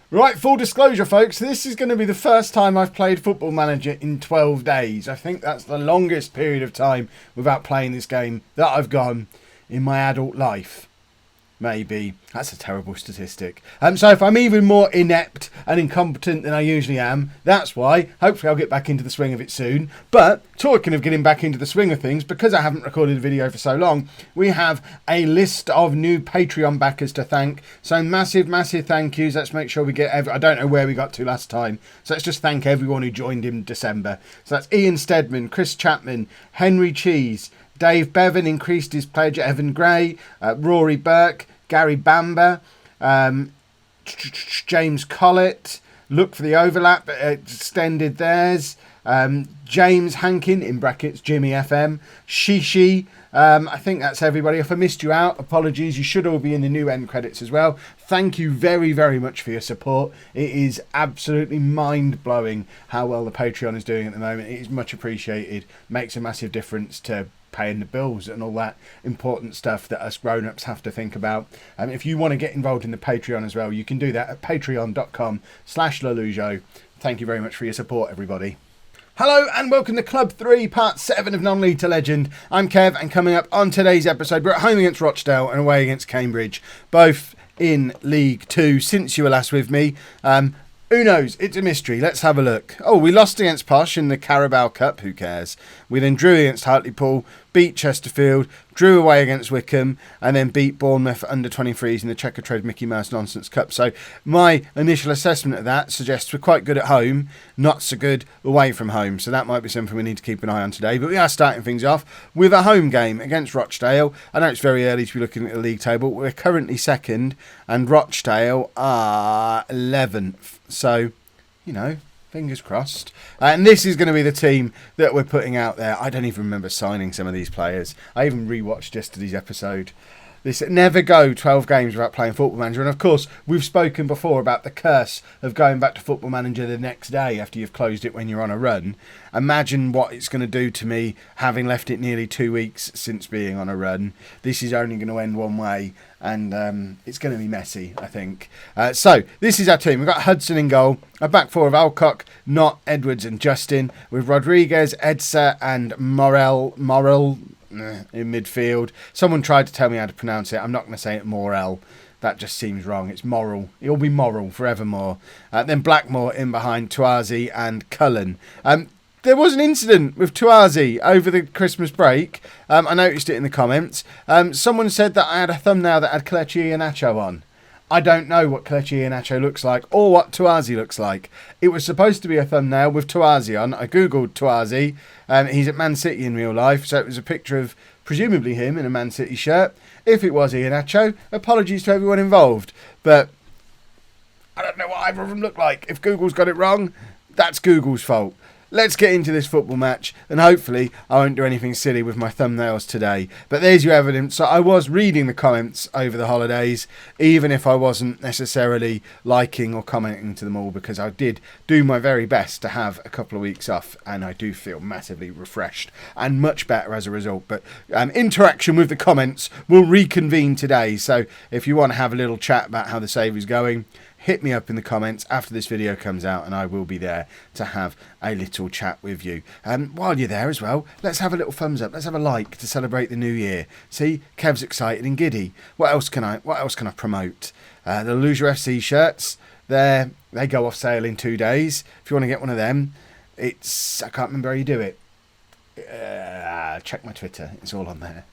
Right, full disclosure, folks, this is going to be the first time I've played Football Manager in 12 days. I think that's the longest period of time without playing this game that I've gone in my adult life. Maybe. That's a terrible statistic. So if I'm even more inept and incompetent than I usually am, that's why. Hopefully I'll get back into the swing of it soon. But talking of getting back into the swing of things, because I haven't recorded a video for so long, we have a list of new Patreon backers to thank. So massive, massive thank yous. Let's make sure we get I don't know where we got to last time. So let's just thank everyone who joined in December. So that's Ian Steadman, Chris Chapman, Henry Cheese, Dave Bevan increased his pledge, Evan Gray, Rory Burke, Gary Bamber, James Collett, Look for the Overlap, extended theirs, James Hankin, in brackets, Jimmy FM, Shishi, I think that's everybody. If I missed you out, apologies. You should all be in the new end credits as well. Thank you very, very much for your support. It is absolutely mind-blowing how well the Patreon is doing at the moment. It is much appreciated. Makes a massive difference to paying the bills and all that important stuff that us grown-ups have to think about. If you want to get involved in the Patreon as well, you can do that at patreon.com/Lollujo. Thank you very much for your support, everybody. Hello and welcome to Club 3, Part 7 of Non-League to Legend. I'm Kev, and coming up on today's episode, we're at home against Rochdale and away against Cambridge, both in League 2 since you were last with me. Who knows? It's a mystery. Let's have a look. Oh, we lost against Posh in the Carabao Cup. Who cares? We then drew against Hartlepool, beat Chesterfield, drew away against Wickham, and then beat Bournemouth under 23s in the Checkatrade Mickey Mouse Nonsense Cup. So my initial assessment of that suggests we're quite good at home, not so good away from home. So that might be something we need to keep an eye on today. But we are starting things off with a home game against Rochdale. I know it's very early to be looking at the league table. We're currently second, and Rochdale are 11th. So, you know, fingers crossed. And this is going to be the team that we're putting out there. I don't even remember signing some of these players. I even rewatched yesterday's episode. This never go 12 games without playing Football Manager. And of course, we've spoken before about the curse of going back to Football Manager the next day after you've closed it when you're on a run. Imagine what it's going to do to me having left it nearly 2 weeks since being on a run. This is only going to end one way, and it's going to be messy, I think. So this is our team. We've got Hudson in goal, a back four of Alcock, Knott, Edwards and Justin, with Rodriguez, Edsa and Morel in midfield. Someone tried to tell me how to pronounce it. I'm not going to say it Morel. That just seems wrong. It's Moral. It'll be Moral forevermore. Then Blackmore in behind Tuazi and Cullen. There was an incident with Tuazi over the Christmas break. I noticed it in the comments. Someone said that I had a thumbnail that had Kelechi Iheanacho on. I don't know what Kelechi Iheanacho looks like or what Tuazi looks like. It was supposed to be a thumbnail with Tuazi on. I googled Tuazi. He's at Man City in real life, so it was a picture of presumably him in a Man City shirt. If it was Iheanacho, apologies to everyone involved. But I don't know what either of them look like. If Google's got it wrong, that's Google's fault. Let's get into this football match, and hopefully I won't do anything silly with my thumbnails today. But there's your evidence. So I was reading the comments over the holidays, even if I wasn't necessarily liking or commenting to them all, because I did do my very best to have a couple of weeks off, and I do feel massively refreshed and much better as a result. But interaction with the comments will reconvene today. So if you want to have a little chat about how the save is going, hit me up in the comments after this video comes out, and I will be there to have a little chat with you. While you're there as well, let's have a little thumbs up. Let's have a like to celebrate the new year. See, Kev's excited and giddy. What else can I promote? The Lollujo FC shirts. They go off sale in 2 days. If you want to get one of them, I can't remember how you do it. Check my Twitter. It's all on there.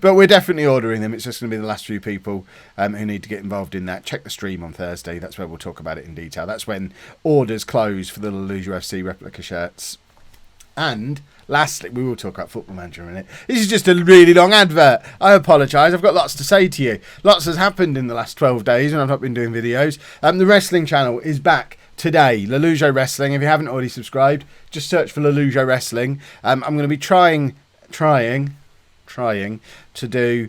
But we're definitely ordering them. It's just going to be the last few people who need to get involved in that. Check the stream on Thursday. That's where we'll talk about it in detail. That's when orders close for the Lollujo FC replica shirts. And lastly, we will talk about Football Manager in a minute. This is just a really long advert. I apologise. I've got lots to say to you. Lots has happened in the last 12 days when I've not been doing videos. The wrestling channel is back today. Lollujo Wrestling. If you haven't already subscribed, just search for Lollujo Wrestling. I'm going to be trying to do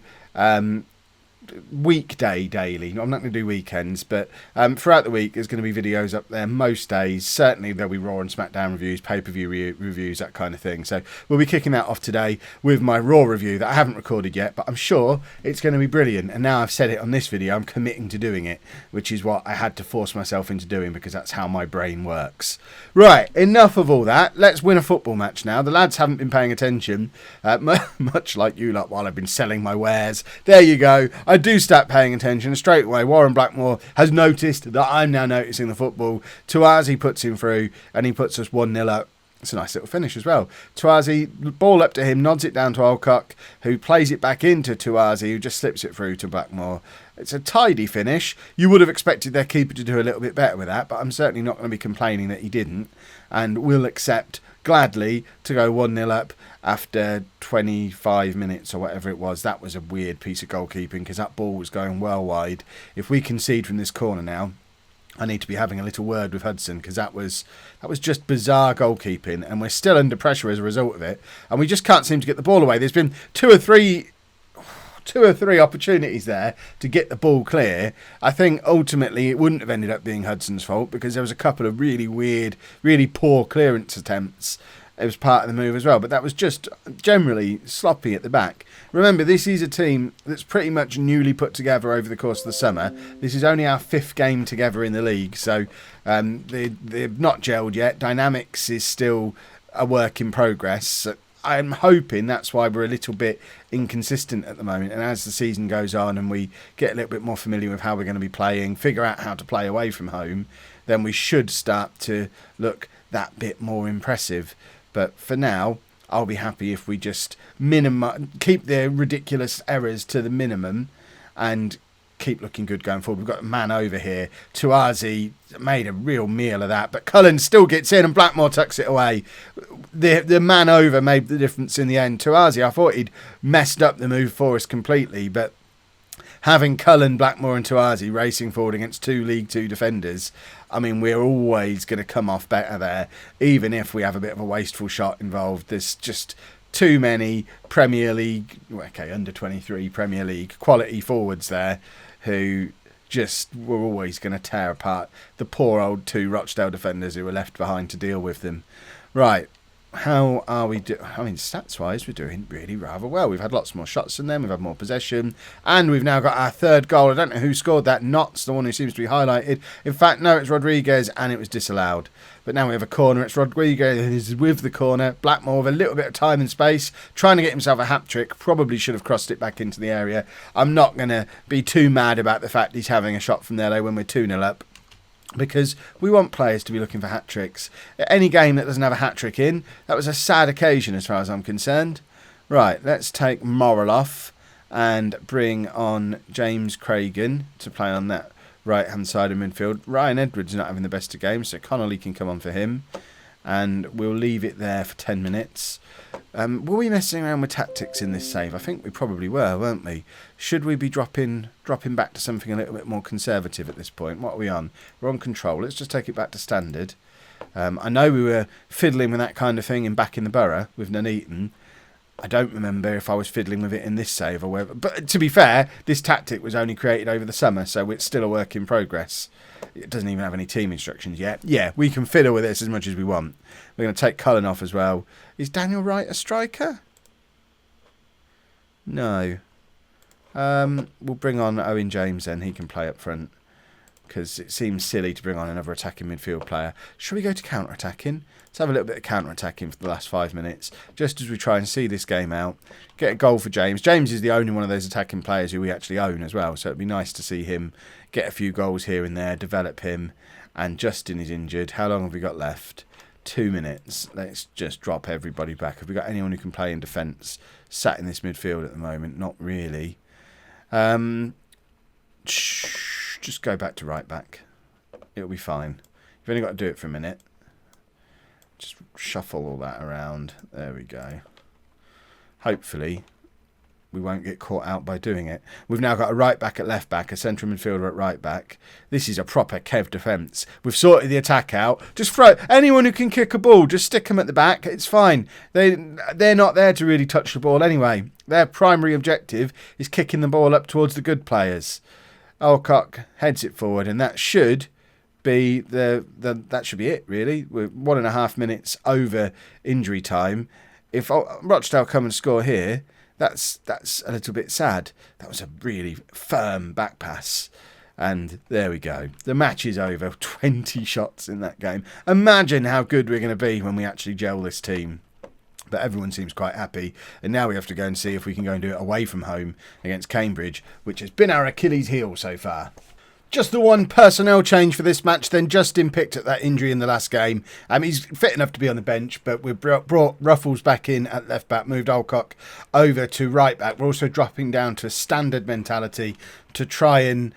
weekday daily. I'm not going to do weekends, but throughout the week there's going to be videos up there most days. Certainly there'll be Raw and SmackDown reviews, pay-per-view reviews, that kind of thing. So we'll be kicking that off today with my Raw review that I haven't recorded yet, but I'm sure it's going to be brilliant. And now I've said it on this video, I'm committing to doing it, which is what I had to force myself into doing because that's how my brain works. Right, enough of all that. Let's win a football match now. The lads haven't been paying attention, much like you lot while I've been selling my wares. There you go. I do start paying attention straight away. Warren Blackmore has noticed that I'm now noticing the football. Tuazi puts him through and he puts us 1-0 up. It's a nice little finish as well. Tuazi, ball up to him, nods it down to Alcock, who plays it back into Tuazi, who just slips it through to Blackmore. It's a tidy finish. You would have expected their keeper to do a little bit better with that, but I'm certainly not going to be complaining that he didn't, and will accept gladly to go 1-0 up after 25 minutes or whatever it was. That was a weird piece of goalkeeping because that ball was going well wide. If we concede from this corner now, I need to be having a little word with Hudson because that was just bizarre goalkeeping, and we're still under pressure as a result of it, and we just can't seem to get the ball away. There's been two or three opportunities there to get the ball clear. I think ultimately it wouldn't have ended up being Hudson's fault because there was a couple of really weird, really poor clearance attempts. It was part of the move as well, but that was just generally sloppy at the back. Remember, this is a team that's pretty much newly put together over the course of the summer. This is only our 5th game together in the league, so they've not gelled yet. Dynamics is still a work in progress. I'm hoping that's why we're a little bit inconsistent at the moment, and as the season goes on and we get a little bit more familiar with how we're going to be playing, figure out how to play away from home, then we should start to look that bit more impressive. But for now, I'll be happy if we just keep the ridiculous errors to the minimum and keep looking good going forward. We've got a man over here. Tuazi made a real meal of that, but Cullen still gets in and Blackmore tucks it away. The man over made the difference in the end. Tuazi, I thought he'd messed up the move for us completely, but having Cullen, Blackmore and Tuazi racing forward against 2 League 2 defenders, I mean, we're always going to come off better there, even if we have a bit of a wasteful shot involved. There's just too many Premier League, under 23 Premier League quality forwards there who just were always going to tear apart the poor old 2 Rochdale defenders who were left behind to deal with them. Right. How are we doing? I mean, stats-wise, we're doing really rather well. We've had lots more shots than them. We've had more possession. And we've now got our 3rd goal. I don't know who scored that. Knott's the one who seems to be highlighted. In fact, no, it's Rodriguez, and it was disallowed. But now we have a corner. It's Rodriguez with the corner. Blackmore with a little bit of time and space, trying to get himself a hat-trick. Probably should have crossed it back into the area. I'm not going to be too mad about the fact he's having a shot from there, though, when we're 2-0 up, because we want players to be looking for hat-tricks. Any game that doesn't have a hat-trick in, that was a sad occasion as far as I'm concerned. Right, let's take Morrill off and bring on James Cragen to play on that right-hand side of midfield. Ryan Edwards not having the best of games, so Connolly can come on for him. And we'll leave it there for 10 minutes. Were we messing around with tactics in this save? I think we probably were, weren't we? Should we be dropping back to something a little bit more conservative at this point? What are we on? We're on control. Let's just take it back to standard. I know we were fiddling with that kind of thing back in the Borough with Nuneaton. I don't remember if I was fiddling with it in this save or whatever. But to be fair, this tactic was only created over the summer, so it's still a work in progress. It doesn't even have any team instructions yet. Yeah, we can fiddle with this as much as we want. We're going to take Cullen off as well. Is Daniel Wright a striker? No. We'll bring on Owen James then. He can play up front, because it seems silly to bring on another attacking midfield player. Should we go to counter-attacking? Let's have a little bit of counter-attacking for the last 5 minutes, just as we try and see this game out. Get a goal for James. James is the only one of those attacking players who we actually own as well, so it'd be nice to see him get a few goals here and there, develop him. And Justin is injured. How long have we got left? 2 minutes. Let's just drop everybody back. Have we got anyone who can play in defence sat in this midfield at the moment? Not really. Just go back to right back. It'll be fine. You've only got to do it for a minute. Just shuffle all that around. There we go. Hopefully we won't get caught out by doing it. We've now got a right back at left back, a central midfielder at right back. This is a proper Kev defence. We've sorted the attack out. Just throw anyone who can kick a ball, just stick them at the back. It's fine. They're not there to really touch the ball anyway. their primary objective is kicking the ball up towards the good players. Alcock heads it forward, and that should be that should be it, really. We're 1.5 minutes over injury time. If Rochdale come and score here, that's a little bit sad. That was a really firm back pass. And there we go. The match is over. 20 shots in that game. Imagine how good we're going to be when we actually gel this team. But everyone seems quite happy. And now we have to go and see if we can go and do it away from home against Cambridge, which has been our Achilles heel so far. Just the one personnel change for this match. Then Justin picked at that injury in the last game. He's fit enough to be on the bench, but we've brought Ruffles back in at left back, moved Alcock over to right back. We're also dropping down to a standard mentality to try and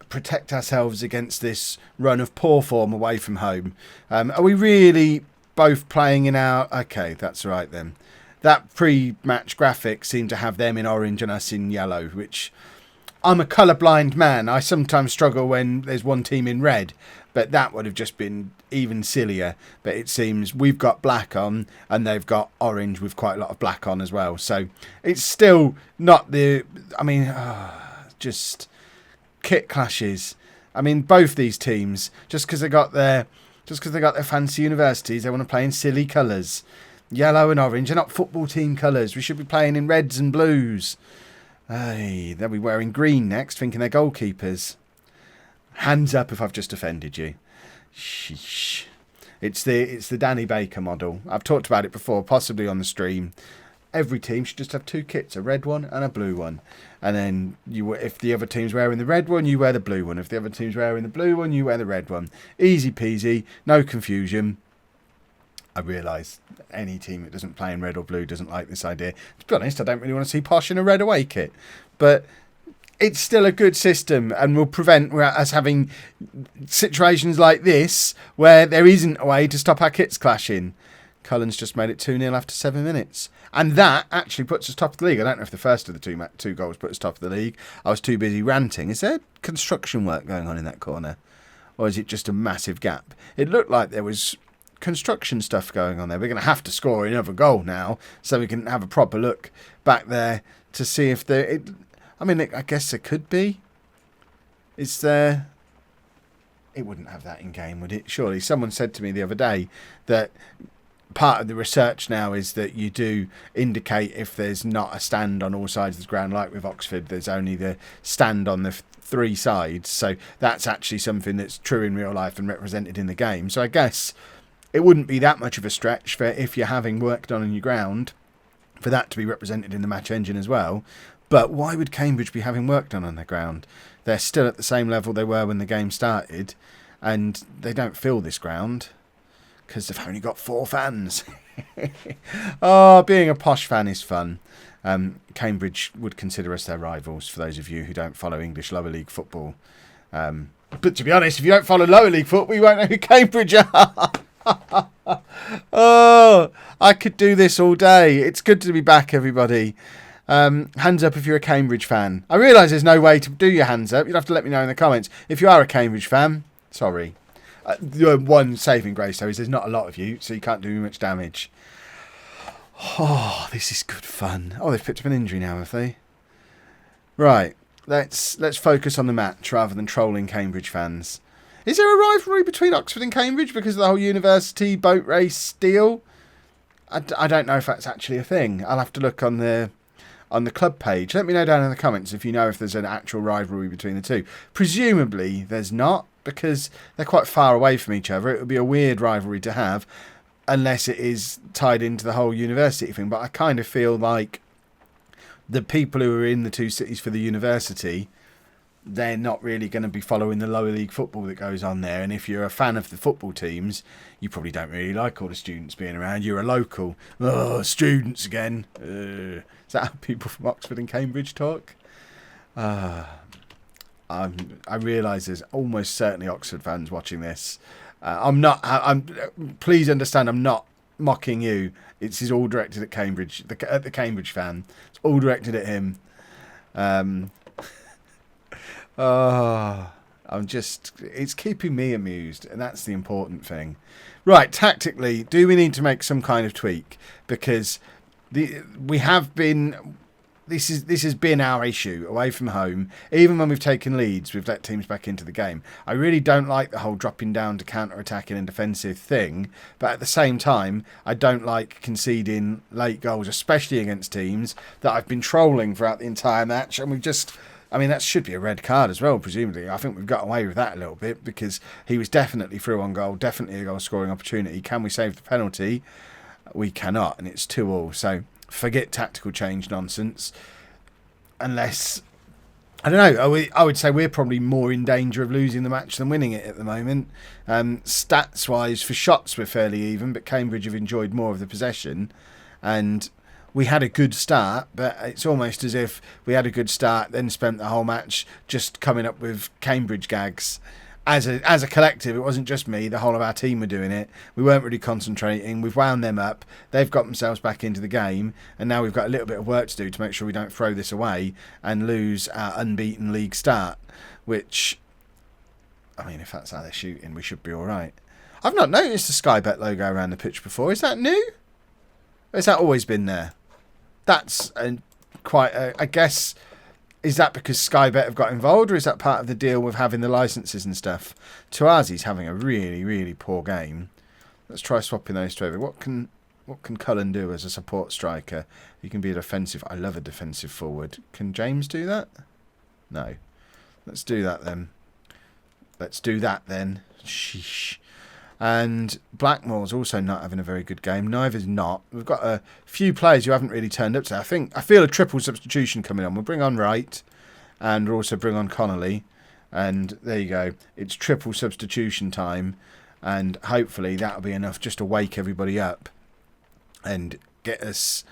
protect ourselves against this run of poor form away from home. Are we really both playing in our... Okay, that's right then. That pre-match graphic seemed to have them in orange and us in yellow, which... I'm a colourblind man. I sometimes struggle when there's one team in red, but that would have just been even sillier. But it seems we've got black on and they've got orange with quite a lot of black on as well. So it's still not the... I mean, just kit clashes. I mean, both these teams, just because they got their fancy universities, they want to play in silly colours. Yellow and orange. They're not football team colours. We should be playing in reds and blues. Hey, they'll be wearing green next, thinking they're goalkeepers. Hands up if I've just offended you. Sheesh. It's the Danny Baker model. I've talked about it before, possibly on the stream. Every team should just have two kits, a red one and a blue one. And then if the other team's wearing the red one, you wear the blue one. If the other team's wearing the blue one, you wear the red one. Easy peasy, no confusion. I realise any team that doesn't play in red or blue doesn't like this idea. To be honest, I don't really want to see Posh in a red away kit. But it's still a good system and will prevent us having situations like this where there isn't a way to stop our kits clashing. Cullen's just made it 2-0 after 7 minutes. And that actually puts us top of the league. I don't know if the first of the two goals put us top of the league. I was too busy ranting. Is there construction work going on in that corner? Or is it just a massive gap? It looked like there was construction stuff going on there. We're going to have to score another goal now so we can have a proper look back there to see if there... I guess there could be. Is there... It wouldn't have that in game, would it? Surely. Someone said to me the other day that part of the research now is that you do indicate if there's not a stand on all sides of the ground, like with Oxford, there's only the stand on the three sides. So that's actually something that's true in real life and represented in the game. So I guess it wouldn't be that much of a stretch for if you're having work done on your ground for that to be represented in the match engine as well. But why would Cambridge be having work done on their ground? They're still at the same level they were when the game started, and they don't fill this ground because they've only got 4 fans. Oh, being a Posh fan is fun. Cambridge would consider us their rivals, for those of you who don't follow English lower league football. But to be honest, if you don't follow lower league football, you won't know who Cambridge are. Oh, I could do this all day. It's good to be back, everybody. Hands up if you're a Cambridge fan. I realise there's no way to do your hands up. You'll have to let me know in the comments. If you are a Cambridge fan, sorry. One saving grace, though, is there's not a lot of you, so you can't do much damage. Oh, this is good fun. Oh, they've picked up an injury now, have they? Right, let's focus on the match rather than trolling Cambridge fans. Is there a rivalry between Oxford and Cambridge because of the whole university boat race deal? I don't know if that's actually a thing. I'll have to look on the club page. Let me know down in the comments if you know if there's an actual rivalry between the two. Presumably there's not, because they're quite far away from each other. It would be a weird rivalry to have unless it is tied into the whole university thing. But I kind of feel like the people who are in the two cities for the university, they're not really going to be following the lower league football that goes on there. And if you're a fan of the football teams, you probably don't really like all the students being around. You're a local. Oh, students again. Is that how people from Oxford and Cambridge talk? I realise there's almost certainly Oxford fans watching this. Please understand, I'm not mocking you. It's all directed at Cambridge, at the Cambridge fan. It's all directed at him. It's keeping me amused, and that's the important thing. Right, tactically, do we need to make some kind of tweak? Because we have been this has been our issue away from home. Even when we've taken leads, we've let teams back into the game. I really don't like the whole dropping down to counter-attacking and defensive thing, but at the same time, I don't like conceding late goals, especially against teams that I've been trolling throughout the entire match, and we've just... I mean, that should be a red card as well, presumably. I think we've got away with that a little bit because he was definitely through on goal, definitely a goal-scoring opportunity. Can we save the penalty? We cannot, and it's 2-2. So forget tactical change nonsense. Unless, I don't know, I would say we're probably more in danger of losing the match than winning it at the moment. Stats-wise, for shots we're fairly even, but Cambridge have enjoyed more of the possession. And... we had a good start, but it's almost as if we had a good start, then spent the whole match just coming up with Cambridge gags. As a collective, it wasn't just me, the whole of our team were doing it. We weren't really concentrating. We've wound them up. They've got themselves back into the game, and now we've got a little bit of work to do to make sure we don't throw this away and lose our unbeaten league start, which, I mean, if that's how they're shooting, we should be all right. I've not noticed the Sky Bet logo around the pitch before. Is that new? Or has that always been there? That's I guess, is that because Sky Bet have got involved, or is that part of the deal with having the licenses and stuff? Tuazi's having a really, really poor game. Let's try swapping those two over. What can Cullen do as a support striker? He can be a defensive. I love a defensive forward. Can James do that? No. Let's do that then. Sheesh. And Blackmore's also not having a very good game. Neither's not. We've got a few players who haven't really turned up today. I feel a triple substitution coming on. We'll bring on Wright and we'll also bring on Connolly. And there you go. It's triple substitution time. And hopefully that'll be enough just to wake everybody up and get us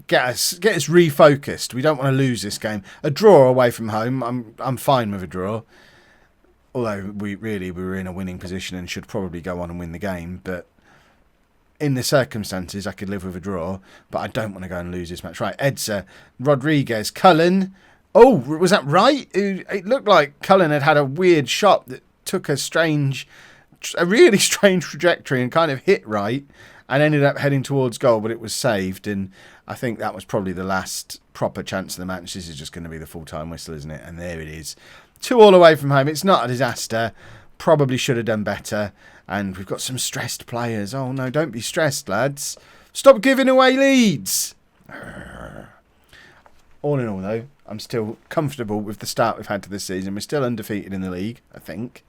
refocused. We don't want to lose this game. A draw away from home. I'm fine with a draw. Although we were in a winning position and should probably go on and win the game. But in the circumstances, I could live with a draw. But I don't want to go and lose this match. Right, Edsa, Rodriguez, Cullen. Oh, was that right? It looked like Cullen had a weird shot that took a really strange trajectory and kind of hit right. And ended up heading towards goal, but it was saved. And I think that was probably the last proper chance of the match. This is just going to be the full-time whistle, isn't it? And there it is. 2-2 away from home. It's not a disaster. Probably should have done better. And we've got some stressed players. Oh, no, don't be stressed, lads. Stop giving away leads. All in all, though, I'm still comfortable with the start we've had to this season. We're still undefeated in the league, I think.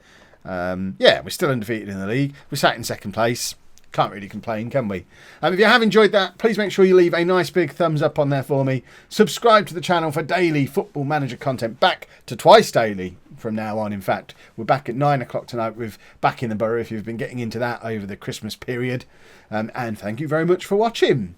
We're still undefeated in the league. We're sat in second place. Can't really complain, can we? If you have enjoyed that, please make sure you leave a nice big thumbs up on there for me. Subscribe to the channel for daily Football Manager content. Back to twice daily from now on, in fact. We're back at 9 o'clock tonight with Back in the Borough, if you've been getting into that over the Christmas period. And thank you very much for watching.